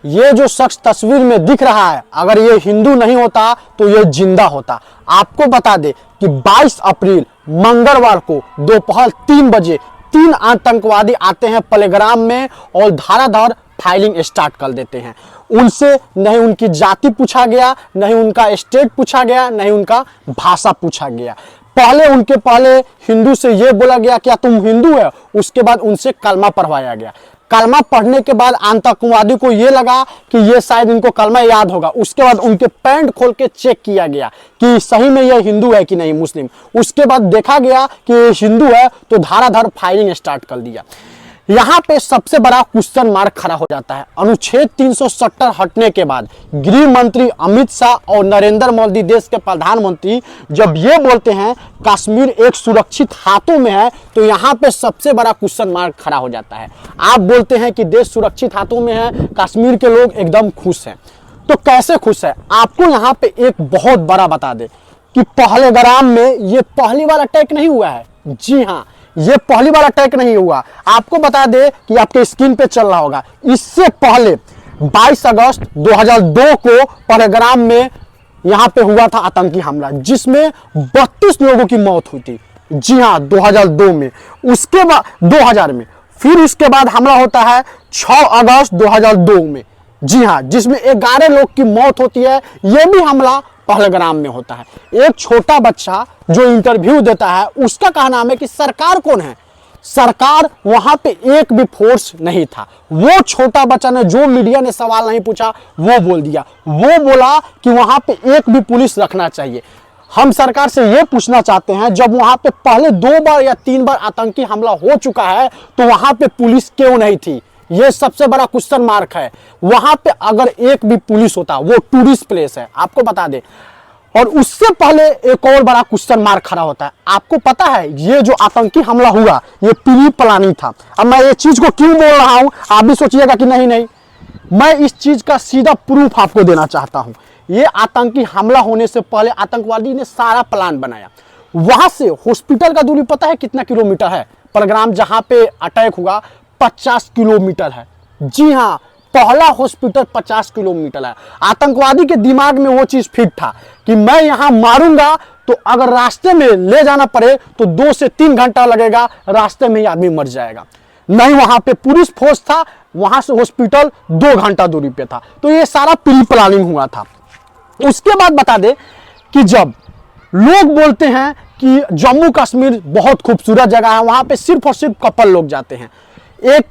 ये जो शख्स तस्वीर में दिख रहा है, अगर ये हिंदू नहीं होता तो ये जिंदा होता। आपको बता दे कि 22 अप्रैल मंगलवार को दोपहर 3 बजे 3 आतंकवादी आते हैं प्लेग्राउंड में और धाराधार फायरिंग स्टार्ट कर देते हैं। उनसे नहीं उनकी जाति पूछा गया, नहीं उनका स्टेट पूछा गया, नहीं उनका भाषा पूछा गया। पहले हिंदू से ये बोला गया क्या तुम हिंदू है, उसके बाद उनसे कलमा पढ़वाया गया। कलमा पढ़ने के बाद आतंकवादी को ये लगा कि ये शायद इनको कलमा याद होगा। उसके बाद उनके पैंट खोल के चेक किया गया कि सही में ये हिंदू है कि नहीं मुस्लिम। उसके बाद देखा गया कि ये हिंदू है तो धाराधार फायरिंग स्टार्ट कर दिया। यहाँ पे सबसे बड़ा क्वेश्चन मार्क खड़ा हो जाता है। अनुच्छेद 370 हटने के बाद गृह मंत्री अमित शाह और नरेंद्र मोदी देश के प्रधानमंत्री जब ये बोलते हैं कश्मीर एक सुरक्षित हाथों में है, तो यहाँ पे सबसे बड़ा क्वेश्चन मार्क खड़ा हो जाता है। आप बोलते हैं कि देश सुरक्षित हाथों में है, कश्मीर के लोग एकदम खुश हैं, तो कैसे खुश है? आपको यहाँ पे एक बहुत बड़ा बता दे कि पहलगाम में ये पहली बार अटैक नहीं हुआ है। जी हाँ, ये पहली बार अटैक नहीं हुआ। आपको बता दे कि आपके स्क्रीन पे चल रहा होगा, इससे पहले 22 अगस्त 2002 को पहलगाम में यहाँ पे हुआ था आतंकी हमला, जिसमें 32 लोगों की मौत हुई थी। जी हाँ, 2002 में। उसके बाद 2000 में फिर उसके बाद हमला होता है 6 अगस्त 2002 में। जी हाँ, जिसमें 11 लोग की मौत होती है। यह भी हमला पहलगाम में होता है। एक छोटा बच्चा जो इंटरव्यू देता है, उसका कहना है कि सरकार कौन है? सरकार वहां पे एक भी फोर्स नहीं था। वो छोटा बच्चा ने, जो मीडिया ने सवाल नहीं पूछा, वो बोल दिया। वो बोला कि वहां पे एक भी पुलिस रखना चाहिए। हम सरकार से ये पूछना चाहते हैं, जब वहां पे पहले 2 बार या 3 बार आतंकी हमला हो चुका है, तो वहां पे पुलिस क्यों नहीं थी? ये सबसे बड़ा क्वेश्चन मार्क है। वहां पे अगर एक भी पुलिस होता, वो टूरिस्ट प्लेस है, आपको बता दे। और उससे पहले एक और बड़ा क्वेश्चन मार्क खड़ा होता है। आपको पता है ये जो आतंकी हमला हुआ, ये प्री प्लानिंग था। अब मैं ये चीज को क्यों बोल रहा हूं, आप भी सोचिएगा कि नहीं, मैं इस चीज का सीधा प्रूफ आपको देना चाहता हूं। ये आतंकी हमला होने से पहले आतंकवादी ने सारा प्लान बनाया। वहां से हॉस्पिटल का दूरी पता है कितना किलोमीटर है? प्रोग्राम जहां पे अटैक हुआ 50 किलोमीटर है। जी हाँ, पहला हॉस्पिटल 50 किलोमीटर है। आतंकवादी के दिमाग में वो चीज फिट था कि मैं यहां मारूंगा तो अगर रास्ते में ले जाना पड़े तो 2 से 3 घंटा लगेगा, रास्ते में ही आदमी मर जाएगा। नहीं, वहां पे पुलिस फोर्स था, वहां से हॉस्पिटल 2 घंटा दूरी पे था। तो ये सारा प्री प्लानिंग हुआ था। उसके बाद बता दे कि जब लोग बोलते हैं कि जम्मू कश्मीर बहुत खूबसूरत जगह है, वहां पे सिर्फ और सिर्फ कपल लोग जाते हैं। एक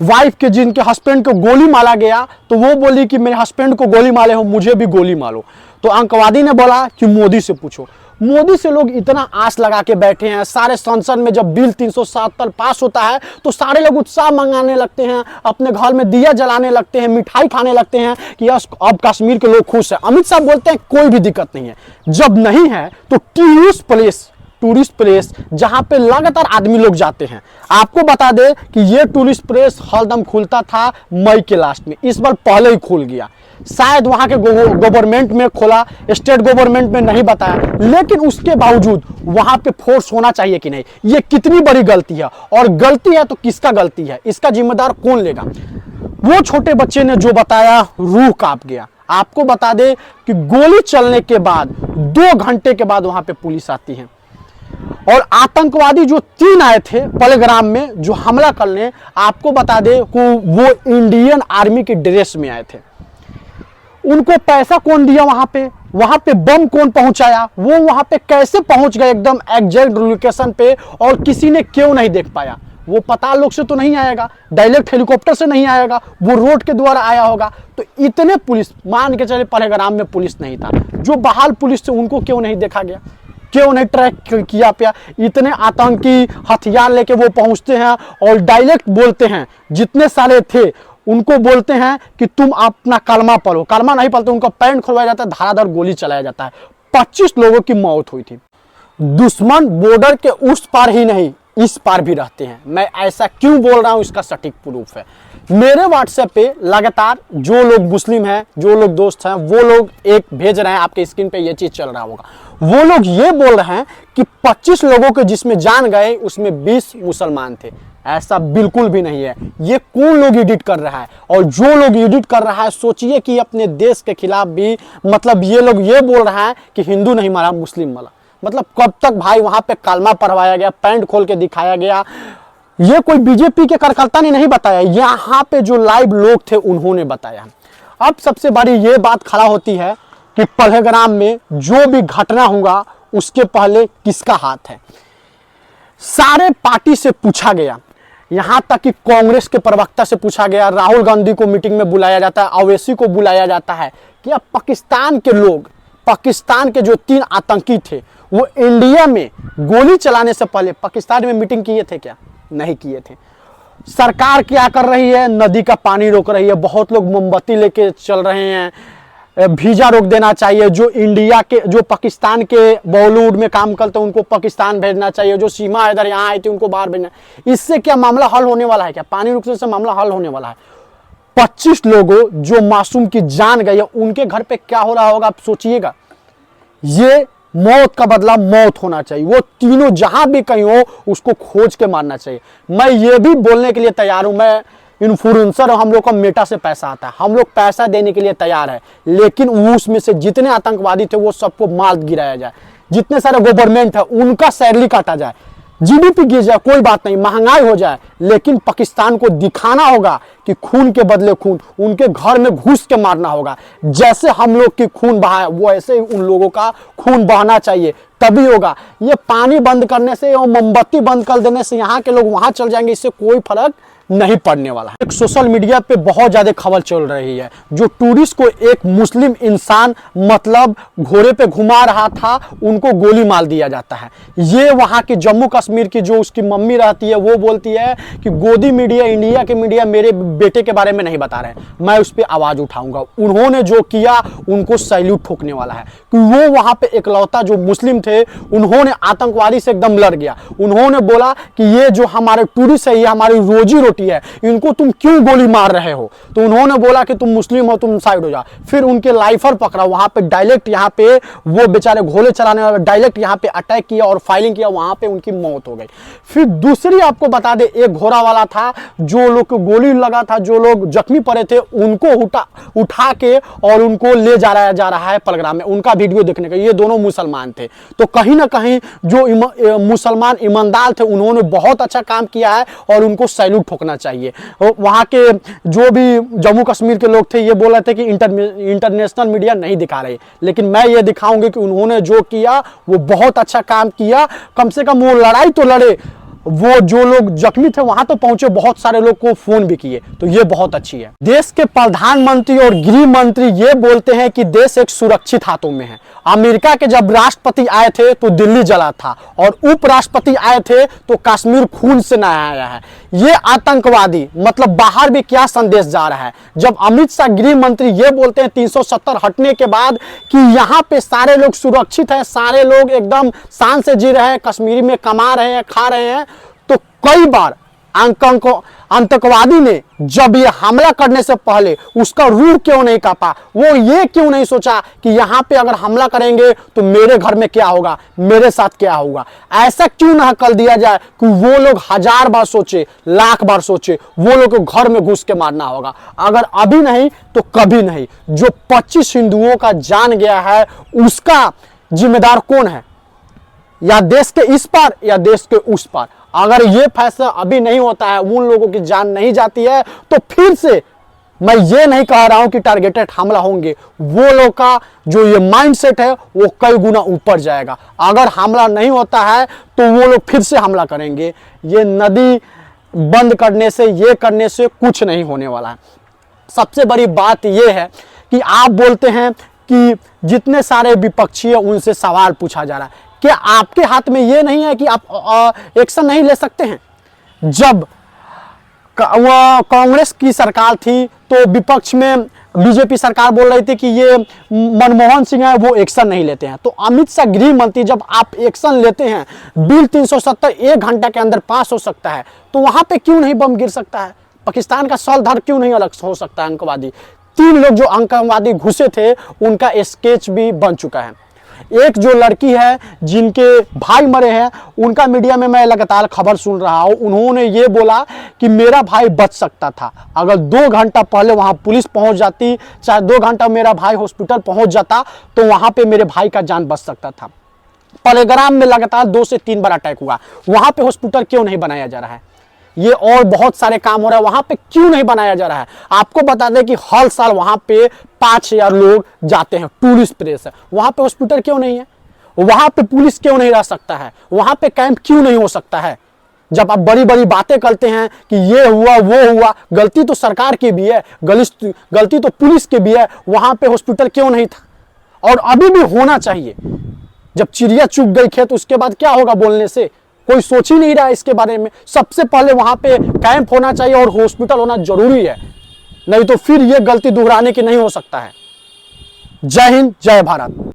वाइफ के जिनके हस्बैंड को गोली मारा गया, तो वो बोली कि मेरे हस्बैंड को गोली मारे हो, मुझे भी गोली मारो। तो आतंकवादी ने बोला कि मोदी से पूछो। मोदी से लोग इतना आस लगा के बैठे हैं। सारे संसद में जब बिल 377 पास होता है तो सारे लोग उत्साह मंगाने लगते हैं, अपने घर में दिया जलाने लगते हैं, मिठाई खाने लगते हैं कि अब कश्मीर के लोग खुश हैं। अमित शाह बोलते हैं कोई भी दिक्कत नहीं है। जब नहीं है तो टूरिस्ट प्लेस जहां पे लगातार आदमी लोग जाते हैं। आपको बता दे कि ये टूरिस्ट प्लेस हरदम खुलता था मई के लास्ट में, इस बार पहले ही खुल गया। शायद वहां के गवर्नमेंट में खोला, स्टेट गवर्नमेंट में नहीं बताया, लेकिन उसके बावजूद वहां पे फोर्स होना चाहिए कि नहीं? ये कितनी बड़ी गलती है, और गलती है तो किसका गलती है? इसका जिम्मेदार कौन लेगा? वो छोटे बच्चे ने जो बताया, रूह कांप गया। आपको बता दे कि गोली चलने के बाद 2 घंटे के बाद वहां पे पुलिस आती है, और आतंकवादी जो 3 आए थे पहलगाम में जो हमला करने, आपको बता दे वो इंडियन आर्मी की ड्रेस में आए थे। उनको पैसा कौन दिया? वहां पे बम कौन पहुंचाया? वो वहां पे कैसे पहुंच गए एकदम एग्जैक्ट लोकेशन पे, और किसी ने क्यों नहीं देख पाया? वो पताल लोग से तो नहीं आएगा, डायरेक्ट हेलीकॉप्टर से नहीं आएगा, वो रोड के द्वारा आया होगा। तो इतने पुलिस, मान के चले पहलगाम में पुलिस नहीं था, जो बहाल पुलिस थे उनको क्यों नहीं देखा गया? क्यों नहीं ट्रैक किया पाया? इतने आतंकी हथियार लेके वो पहुंचते हैं और डायरेक्ट बोलते हैं, जितने सारे थे उनको बोलते हैं कि तुम अपना कलमा पढ़ो। कलमा नहीं पढ़ते, उनका पैंट खुलवाया जाता है, धाराधार गोली चलाया जाता है। 25 लोगों की मौत हुई थी। दुश्मन बॉर्डर के उस पार ही नहीं, इस पार भी रहते हैं। मैं ऐसा क्यों बोल रहा हूं, इसका सटीक प्रूफ है। मेरे व्हाट्सएप पे लगातार जो लोग मुस्लिम हैं, जो लोग दोस्त हैं, वो लोग एक भेज रहे हैं, आपके स्क्रीन पे ये चीज चल रहा होगा। वो लोग ये बोल रहे हैं कि 25 लोगों के जिसमें जान गए उसमें 20 मुसलमान थे। ऐसा बिल्कुल भी नहीं है। ये कौन लोग एडिट कर रहा है, और जो लोग एडिट कर रहा है सोचिए कि अपने देश के खिलाफ भी, मतलब ये लोग ये बोल रहा है कि हिंदू नहीं मारा मुस्लिम मारा। मतलब कब तक भाई वहां पे कलमा पढ़वाया गया, पैंट खोल के दिखाया गया। ये कोई बीजेपी के कार्यकर्ता ने नहीं बताया, यहाँ पे जो लाइव लोग थे उन्होंने बताया। अब सबसे बड़ी ये बात खड़ा होती है कि पहलगाम में जो भी घटना होगा उसके पहले किसका हाथ है। सारे पार्टी से पूछा गया, यहां तक कि कांग्रेस के प्रवक्ता से पूछा गया, राहुल गांधी को मीटिंग में बुलाया जाता है, ओवैसी को बुलाया जाता है कि अब पाकिस्तान के लोग, पाकिस्तान के जो 3 आतंकी थे वो इंडिया में गोली चलाने से पहले पाकिस्तान में मीटिंग किए थे क्या? नहीं किए थे। सरकार क्या कर रही है? नदी का पानी रोक रही है, बहुत लोग मोमबत्ती लेके चल रहे हैं, वीजा रोक देना चाहिए। जो इंडिया के, जो पाकिस्तान के बॉलीवुड में काम करते हैं उनको पाकिस्तान भेजना चाहिए, जो सीमा इधर यहाँ आई थी उनको बाहर भेजना। इससे क्या मामला हल होने वाला है? क्या पानी रुकने से मामला हल होने वाला है? 25 लोगों जो मासूम की जान गई है उनके घर पे क्या हो रहा होगा आप सोचिएगा। ये मौत का बदला मौत होना चाहिए, वो तीनों जहां भी कहीं हो उसको खोज के मारना चाहिए। मैं ये भी बोलने के लिए तैयार हूं, मैं इन्फ्लुएंसर, हम लोग का मेटा से पैसा आता है, हम लोग पैसा देने के लिए तैयार है, लेकिन उसमें से जितने आतंकवादी थे वो सबको मार गिराया जाए, जितने सारे गवर्नमेंट है उनका सैलरी काटा जाए, जीडीपी गिर जाए, कोई बात नहीं, महंगाई हो जाए, लेकिन पाकिस्तान को दिखाना होगा कि खून के बदले खून, उनके घर में घुस के मारना होगा। जैसे हम लोग की खून बहा वो ऐसे ही उन लोगों का खून बहाना चाहिए, तभी होगा। ये पानी बंद करने से और मोमबत्ती बंद कर देने से यहाँ के लोग वहां चल जाएंगे, इससे कोई फर्क नहीं पड़ने वाला है। एक सोशल मीडिया पे बहुत ज्यादा खबर चल रही है, जो टूरिस्ट को एक मुस्लिम इंसान मतलब घोड़े पे घुमा रहा था उनको गोली मार दिया जाता है। ये वहां की जम्मू कश्मीर की जो उसकी मम्मी रहती है वो बोलती है कि गोदी मीडिया, इंडिया के मीडिया मेरे बेटे के बारे में नहीं बता रहे, मैं उस पर आवाज उठाऊंगा। उन्होंने जो किया उनको सैल्यूट ठोकने वाला है कि वो वहां पे इकलौता जो मुस्लिम थे उन्होंने आतंकवादी से एकदम लड़ गया। उन्होंने बोला कि ये जो हमारे टूरिस्ट है ये हमारी रोजी रोटी है, इनको तुम क्यों गोली मार रहे हो? तो उन्होंने बोला कि तुम मुस्लिम हो, तुम साइड हो जाओ। फिर उनके लाइफर पकड़ा, वहां पे डायरेक्ट यहाँ पे वो बेचारे घोड़े चलाने वाले डायरेक्ट यहाँ पे अटैक किया और फायरिंग किया, वहां पे उनकी मौत हो गई। फिर दूसरी आपको बता दे, एक घोड़ा वाला था, जो लोग को गोली लगा था, जो लोग जख्मी पड़े थे उनको उठा के और उनको ले जा रहा है पलग्राम में, उनका वीडियो देखने का। ये दोनों मुसलमान थे, तो कहीं ना कहीं जो मुसलमान ईमानदार थे उन्होंने बहुत अच्छा काम किया है और उनको सैल्यूट ठोकना चाहिए। वहां के जो भी जम्मू कश्मीर के लोग थे ये बोल रहे थे कि इंटरनेशनल मीडिया नहीं दिखा रहे, लेकिन मैं ये दिखाऊंगी कि उन्होंने जो किया वो बहुत अच्छा काम किया। कम से कम वो लड़ाई तो लड़े, वो जो लोग जख्मी थे वहां तो पहुंचे, बहुत सारे लोग को फोन भी किए, तो ये बहुत अच्छी है। देश के प्रधानमंत्री और गृह मंत्री ये बोलते हैं कि देश एक सुरक्षित हाथों में है। अमेरिका के जब राष्ट्रपति आए थे तो दिल्ली जला था, और उपराष्ट्रपति आए थे तो कश्मीर खून से नहाया है। ये आतंकवादी मतलब बाहर भी क्या संदेश जा रहा है? जब अमित शाह गृह मंत्री ये बोलते हैं 370 हटने के बाद कि यहाँ पे सारे लोग सुरक्षित है, सारे लोग एकदम शान से जी रहे हैं, कश्मीरी में कमा रहे हैं, खा रहे हैं, तो कई बार आतंकवादी ने जब ये हमला करने से पहले उसका रूह क्यों नहीं कांपा? वो ये क्यों नहीं सोचा कि यहाँ पे अगर हमला करेंगे तो मेरे घर में क्या होगा, मेरे साथ क्या होगा? ऐसा क्यों ना कर दिया जाए कि वो लोग 1000 बार सोचे, लाख बार सोचे, वो लोग को घर में घुस के मारना होगा। अगर अभी नहीं तो कभी नहीं। जो 25 हिंदुओं का जान गया है उसका जिम्मेदार कौन है? या देश के इस पार या देश के उस पार। अगर ये फैसला अभी नहीं होता है, उन लोगों की जान नहीं जाती है, तो फिर से मैं ये नहीं कह रहा हूं कि टारगेटेड हमला होंगे, वो लोग का जो ये माइंडसेट है वो कई गुना ऊपर जाएगा। अगर हमला नहीं होता है तो वो लोग फिर से हमला करेंगे। ये नदी बंद करने से, ये करने से कुछ नहीं होने वाला है। सबसे बड़ी बात ये है कि आप बोलते हैं कि जितने सारे विपक्षी है उनसे सवाल पूछा जा रहा है, क्या आपके हाथ में ये नहीं है कि आप एक्शन नहीं ले सकते हैं? जब कांग्रेस की सरकार थी तो विपक्ष में बीजेपी सरकार बोल रही थी कि ये मनमोहन सिंह है वो एक्शन नहीं लेते हैं, तो अमित शाह गृह मंत्री जब आप एक्शन लेते हैं, बिल 370 1 घंटा के अंदर पास हो सकता है, तो वहां पे क्यों नहीं बम गिर सकता है? पाकिस्तान का सलधर क्यों नहीं अलग हो सकता है? आतंकवादी 3 लोग जो आतंकवादी घुसे थे उनका स्केच भी बन चुका है। एक जो लड़की है जिनके भाई मरे हैं, उनका मीडिया में मैं लगातार खबर सुन रहा हूं। उन्होंने ये बोला कि मेरा भाई बच सकता था, अगर 2 घंटा पहले वहां पुलिस पहुंच जाती, चाहे 2 घंटा मेरा भाई हॉस्पिटल पहुंच जाता, तो वहां पे मेरे भाई का जान बच सकता था। पलेग्राम में लगातार 2 से 3 बार अटैक हुआ, वहां पे हॉस्पिटल क्यों नहीं बनाया जा रहा है? ये और बहुत सारे काम हो रहा है, वहां पे क्यों नहीं बनाया जा रहा है? आपको बता दें कि हर साल वहां पे 5000 लोग जाते हैं, टूरिस्ट प्लेस है, वहां पे हॉस्पिटल क्यों नहीं है? वहां पे पुलिस क्यों नहीं रह सकता है? वहां पे कैंप क्यों नहीं हो सकता है? जब आप बड़ी बड़ी बातें करते हैं कि ये हुआ वो हुआ, गलती तो सरकार की भी है, गलती तो पुलिस की भी है, वहां पे हॉस्पिटल क्यों नहीं था? और अभी भी होना चाहिए। जब चिड़िया चुग गई खेत, उसके बाद क्या होगा बोलने से? कोई सोच ही नहीं रहा है इसके बारे में। सबसे पहले वहां पे कैंप होना चाहिए और हॉस्पिटल होना जरूरी है, नहीं तो फिर ये गलती दोहराने की नहीं हो सकता है। जय हिंद, जय भारत।